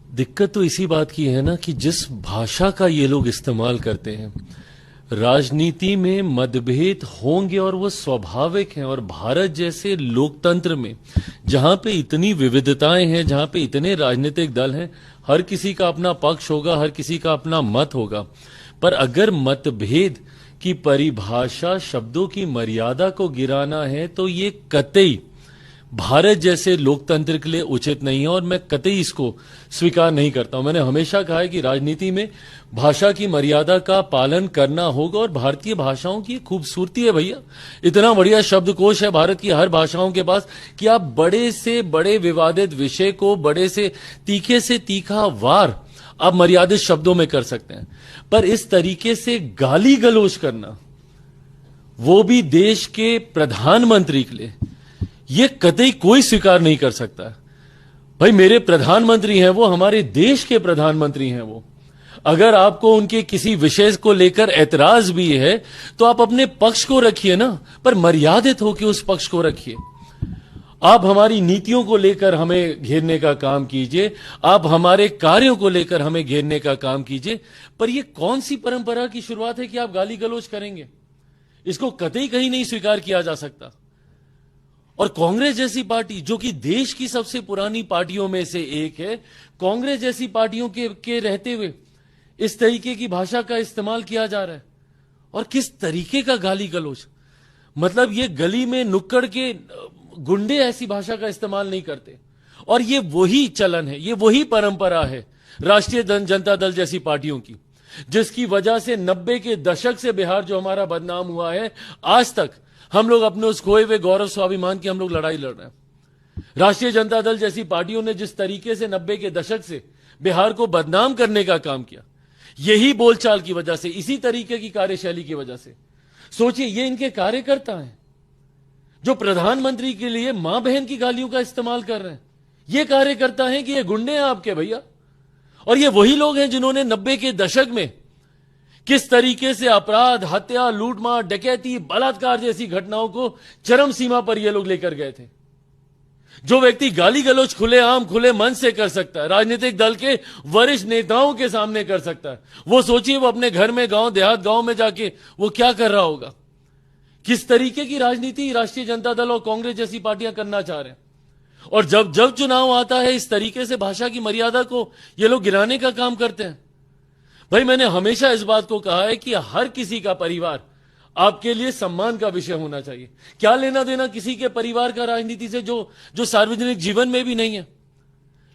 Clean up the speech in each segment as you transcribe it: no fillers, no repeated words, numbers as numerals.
दिक्कत तो इसी बात की है ना कि जिस भाषा का ये लोग इस्तेमाल करते हैं, राजनीति में मतभेद होंगे और वो स्वाभाविक हैं। और भारत जैसे लोकतंत्र में जहां पे इतनी विविधताएं हैं, जहां पे इतने राजनीतिक दल हैं, हर किसी का अपना पक्ष होगा, हर किसी का अपना मत होगा। पर अगर मतभेद की परिभाषा शब्दों की मर्यादा को गिराना है तो ये कतई भारत जैसे लोकतंत्र के लिए उचित नहीं है और मैं कतई इसको स्वीकार नहीं करता हूं। मैंने हमेशा कहा है कि राजनीति में भाषा की मर्यादा का पालन करना होगा और भारतीय भाषाओं की खूबसूरती है भैया। इतना बढ़िया शब्दकोश है भारत की हर भाषाओं के पास कि आप बड़े से बड़े विवादित विषय को बड़े से तीखा वार आप मर्यादित शब्दों में कर सकते हैं। पर इस तरीके से गाली गलौज करना, वो भी देश के प्रधानमंत्री के लिए, ये कतई कोई स्वीकार नहीं कर सकता। भाई मेरे प्रधानमंत्री हैं वो, हमारे देश के प्रधानमंत्री हैं वो। अगर आपको उनके किसी विषय को लेकर ऐतराज भी है तो आप अपने पक्ष को रखिए ना, पर मर्यादित होकर उस पक्ष को रखिए। आप हमारी नीतियों को लेकर हमें घेरने का काम कीजिए, आप हमारे कार्यों को लेकर हमें घेरने का काम कीजिए, पर यह कौन सी परंपरा की शुरुआत है कि आप गाली गलौज करेंगे? इसको कतई कहीं नहीं स्वीकार किया जा सकता। और कांग्रेस जैसी पार्टी जो कि देश की सबसे पुरानी पार्टियों में से एक है, कांग्रेस जैसी पार्टियों के रहते हुए इस तरीके की भाषा का इस्तेमाल किया जा रहा है। और किस तरीके का गाली गलौज, मतलब ये गली में नुक्कड़ के गुंडे ऐसी भाषा का इस्तेमाल नहीं करते। और ये वही चलन है, ये वही परंपरा है राष्ट्रीय जनता दल जैसी पार्टियों की, जिसकी वजह से 90 के दशक से बिहार जो हमारा बदनाम हुआ है, आज तक हम लोग अपने उस खोए हुए गौरव स्वाभिमान की हम लोग लड़ाई लड़ रहे हैं। राष्ट्रीय जनता दल जैसी पार्टियों ने जिस तरीके से 90 के दशक से बिहार को बदनाम करने का काम किया, यही बोलचाल की वजह से, इसी तरीके की कार्यशैली की वजह से। सोचिए, ये इनके कार्यकर्ता हैं जो प्रधानमंत्री के लिए मां बहन की गालियों का इस्तेमाल कर रहे हैं। ये कार्यकर्ता हैं कि ये गुंडे हैं आपके भैया? और ये वही लोग हैं जिन्होंने 90 के दशक में किस तरीके से अपराध, हत्या, लूटमार, डकैती, बलात्कार जैसी घटनाओं को चरम सीमा पर ये लोग लेकर गए थे। जो व्यक्ति गाली गलौज खुलेआम खुले मन से कर सकता है, राजनीतिक दल के वरिष्ठ नेताओं के सामने कर सकता है, वो सोचिए वो अपने घर में, गांव देहात गांव में जाके वो क्या कर रहा होगा। किस तरीके की राजनीति राष्ट्रीय जनता दल और कांग्रेस जैसी पार्टियां करना चाह रहे हैं। और जब जब चुनाव आता है, इस तरीके से भाषा की मर्यादा को ये लोग गिराने का काम करते हैं। भाई मैंने हमेशा इस बात को कहा है कि हर किसी का परिवार आपके लिए सम्मान का विषय होना चाहिए। क्या लेना देना किसी के परिवार का राजनीति से जो सार्वजनिक जीवन में भी नहीं है।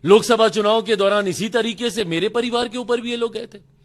लोकसभा चुनाव के दौरान इसी तरीके से मेरे परिवार के ऊपर भी ये लोग गए थे।